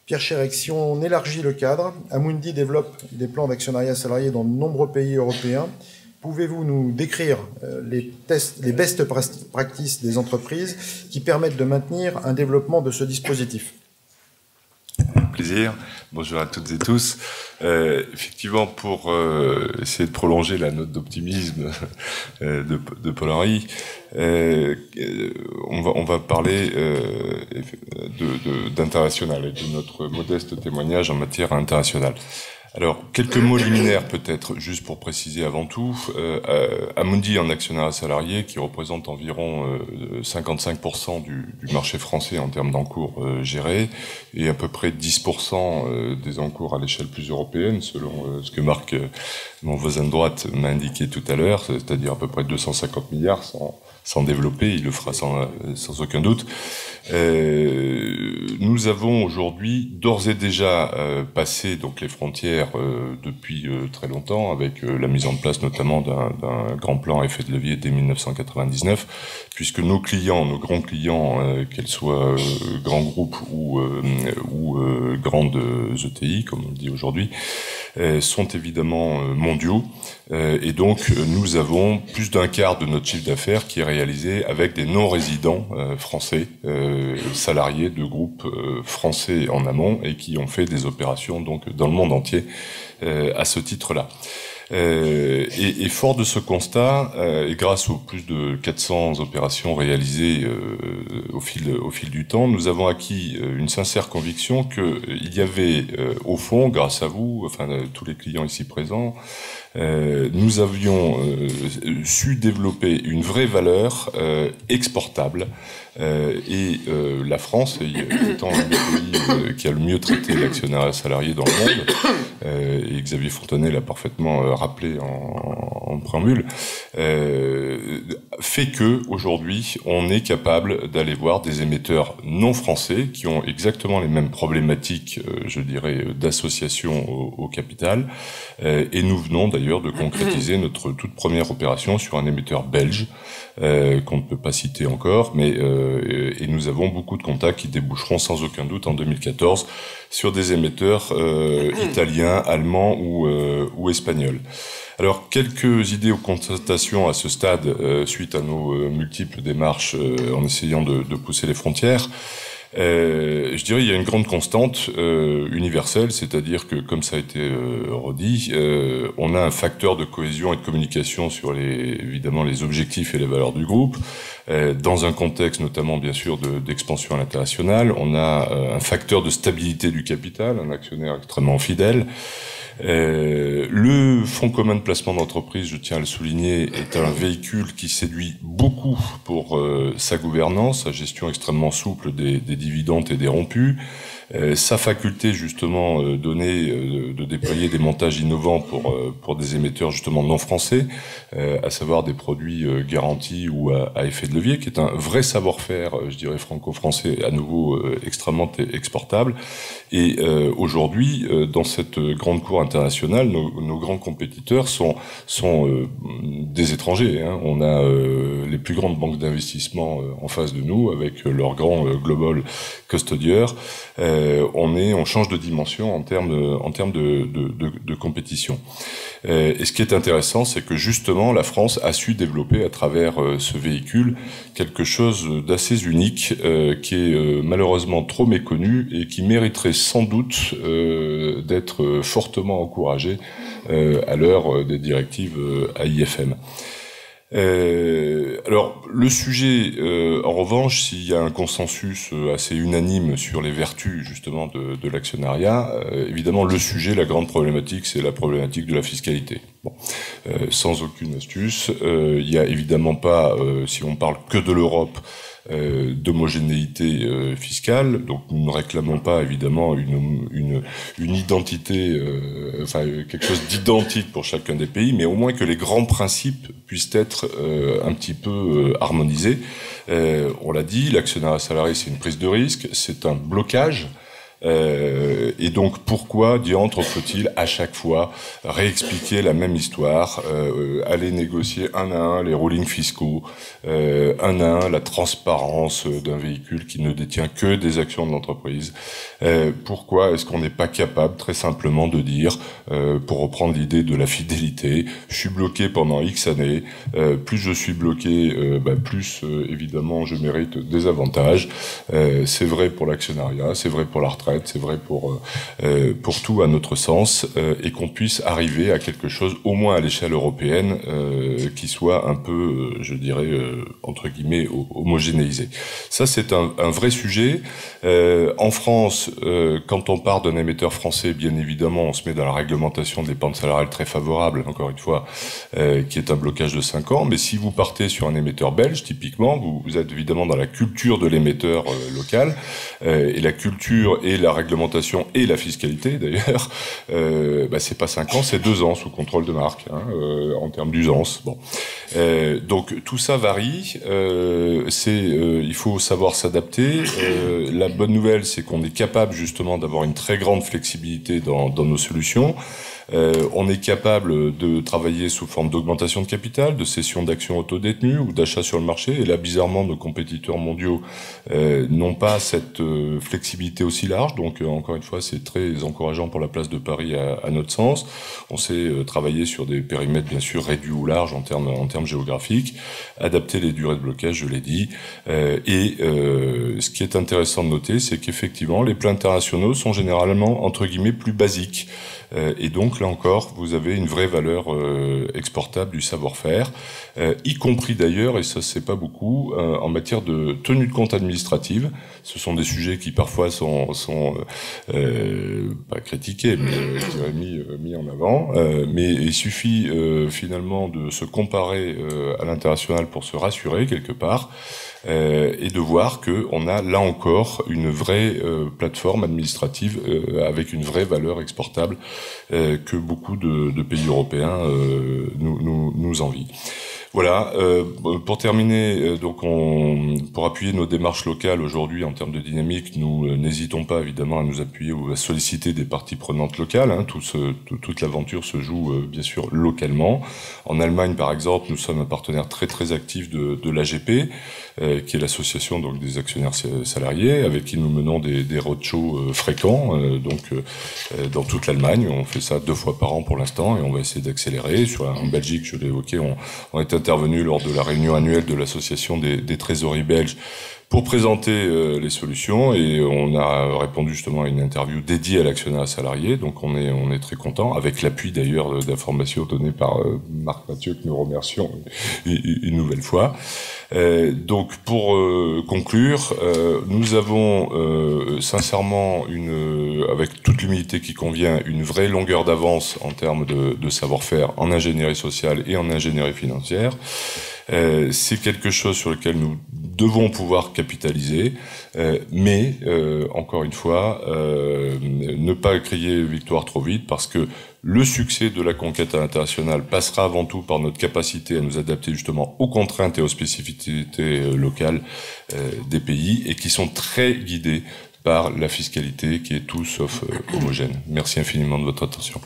Pierre Chérec, si on élargit le cadre, Amundi développe des plans d'actionnariat salarié dans de nombreux pays européens. Pouvez-vous nous décrire les best practices des entreprises qui permettent de maintenir un développement de ce dispositif ? Plaisir. Bonjour à toutes et tous. Effectivement, pour essayer de prolonger la note d'optimisme de Paul-Henri, on va parler d'international et de notre modeste témoignage en matière internationale. Alors, quelques mots liminaires peut-être, juste pour préciser avant tout. Amundi en actionnariat salarié, qui représente environ 55% du marché français en termes d'encours gérés, et à peu près 10% des encours à l'échelle plus européenne, selon ce que Marc, mon voisin de droite, m'a indiqué tout à l'heure, c'est-à-dire à peu près 250 milliards sans développer, il le fera sans aucun doute. Nous avons aujourd'hui d'ores et déjà passé donc les frontières depuis très longtemps, avec la mise en place notamment d'un grand plan à effet de levier dès 1999, puisque nos clients, nos grands clients, qu'elles soient grands groupes ou grandes ETI, comme on dit aujourd'hui, sont évidemment mondiaux. Et donc, nous avons plus d'un quart de notre chiffre d'affaires qui est réalisé avec des non-résidents français, salariés de groupes français en amont et qui ont fait des opérations donc dans le monde entier à ce titre-là. Et fort de ce constat, et grâce aux plus de 400 opérations réalisées au fil du temps, nous avons acquis une sincère conviction qu'il y avait, au fond, grâce à vous, enfin tous les clients ici présents, nous avions su développer une vraie valeur exportable. Et la France, étant le pays qui a le mieux traité l'actionnariat salarié dans le monde, et Xavier Fontanet l'a parfaitement rappelé en préambule, fait que aujourd'hui on est capable d'aller voir des émetteurs non français qui ont exactement les mêmes problématiques, je dirais, d'association au capital, et nous venons d'ailleurs de concrétiser notre toute première opération sur un émetteur belge qu'on ne peut pas citer encore, mais et nous avons beaucoup de contacts qui déboucheront sans aucun doute en 2014 sur des émetteurs italiens, allemands ou espagnols. Alors, quelques idées ou constatations à ce stade suite à nos multiples démarches en essayant de pousser les frontières. Je dirais il y a une grande constante universelle, c'est-à-dire que, comme ça a été redit, on a un facteur de cohésion et de communication sur évidemment les objectifs et les valeurs du groupe, dans un contexte notamment bien sûr d'expansion à l'international. On a un facteur de stabilité du capital, un actionnaire extrêmement fidèle. Le fonds commun de placement d'entreprise, je tiens à le souligner, est un véhicule qui séduit beaucoup pour sa gouvernance, sa gestion extrêmement souple des dividendes et des rompus, sa faculté justement de déployer des montages innovants pour des émetteurs justement non français, à savoir des produits garantis ou à effet de levier, qui est un vrai savoir-faire, je dirais franco-français, à nouveau extrêmement exportable. Et aujourd'hui, dans cette grande cour internationale, nos grands compétiteurs sont des étrangers. Hein. On a les plus grandes banques d'investissement en face de nous, avec leurs grands global custodiers. On change de dimension en termes de compétition. Et ce qui est intéressant, c'est que justement la France a su développer à travers ce véhicule quelque chose d'assez unique, qui est malheureusement trop méconnu et qui mériterait sans doute d'être fortement encouragé à l'heure des directives AIFM. Alors le sujet, en revanche, s'il y a un consensus assez unanime sur les vertus justement de l'actionnariat, évidemment le sujet, la grande problématique, c'est la problématique de la fiscalité. Bon, sans aucune astuce, il y a évidemment pas, si on parle que de l'Europe, d'homogénéité fiscale, donc nous ne réclamons pas évidemment une identité, enfin quelque chose d'identique pour chacun des pays, mais au moins que les grands principes puissent être un petit peu harmonisés. On l'a dit, l'actionnariat salarié c'est une prise de risque, c'est un blocage. Et donc, pourquoi diantre faut-il à chaque fois réexpliquer la même histoire, aller négocier un à un les rulings fiscaux, un à un la transparence d'un véhicule qui ne détient que des actions de l'entreprise. Pourquoi est-ce qu'on n'est pas capable très simplement de dire, pour reprendre l'idée de la fidélité, je suis bloqué pendant X années, plus je suis bloqué, plus évidemment je mérite des avantages. C'est vrai pour l'actionnariat, c'est vrai pour la retraite, c'est vrai pour tout à notre sens, et qu'on puisse arriver à quelque chose, au moins à l'échelle européenne, qui soit un peu, je dirais, entre guillemets, homogénéisé. Ça, c'est un vrai sujet. En France, quand on part d'un émetteur français, bien évidemment, on se met dans la réglementation de l'épargne salariale très favorable, encore une fois, qui est un blocage de 5 ans. Mais si vous partez sur un émetteur belge, typiquement, vous êtes évidemment dans la culture de l'émetteur local, et la culture et la réglementation et la fiscalité, d'ailleurs, c'est pas 5 ans, c'est 2 ans sous contrôle de marque, en termes d'usance. Bon. Donc tout ça varie, il faut savoir s'adapter. La bonne nouvelle, c'est qu'on est capable justement d'avoir une très grande flexibilité dans nos solutions. On est capable de travailler sous forme d'augmentation de capital, de cession d'actions autodétenues ou d'achat sur le marché. Et là, bizarrement, nos compétiteurs mondiaux n'ont pas cette flexibilité aussi large. Donc, encore une fois, c'est très encourageant pour la place de Paris à notre sens. On sait travailler sur des périmètres, bien sûr, réduits ou larges en termes géographiques, adapter les durées de blocage, je l'ai dit. Ce qui est intéressant de noter, c'est qu'effectivement, les plans internationaux sont généralement, entre guillemets, plus basiques. Et donc, là encore, vous avez une vraie valeur exportable du savoir-faire, y compris d'ailleurs, et ça c'est pas beaucoup, en matière de tenue de compte administrative. Ce sont des sujets qui parfois sont pas critiqués, mais je dirais mis en avant. Mais il suffit finalement de se comparer à l'international pour se rassurer quelque part. Et de voir que on a là encore une vraie plateforme administrative avec une vraie valeur exportable que beaucoup de pays européens nous envient. Voilà. Pour terminer, pour appuyer nos démarches locales aujourd'hui en termes de dynamique, nous n'hésitons pas évidemment à nous appuyer ou à solliciter des parties prenantes locales. Toute l'aventure se joue bien sûr localement. En Allemagne, par exemple, nous sommes un partenaire très très actif de l'AGP, qui est l'association donc des actionnaires salariés, avec qui nous menons des roadshows fréquents, dans toute l'Allemagne. On fait ça 2 fois par an pour l'instant, et on va essayer d'accélérer. En Belgique, je l'ai évoqué, on est intervenu lors de la réunion annuelle de l'association des trésoreries belges pour présenter les solutions, et on a répondu justement à une interview dédiée à l'actionnariat salarié. Donc on est très content, avec l'appui d'ailleurs d'informations données par Marc Mathieu, que nous remercions une nouvelle fois. Donc pour conclure, nous avons sincèrement avec toute l'humilité qui convient, une vraie longueur d'avance en termes de savoir-faire en ingénierie sociale et en ingénierie financière. C'est quelque chose sur lequel nous devons pouvoir capitaliser, mais encore une fois, ne pas crier victoire trop vite, parce que le succès de la conquête internationale passera avant tout par notre capacité à nous adapter justement aux contraintes et aux spécificités locales des pays, et qui sont très guidées par la fiscalité qui est tout sauf homogène. Merci infiniment de votre attention.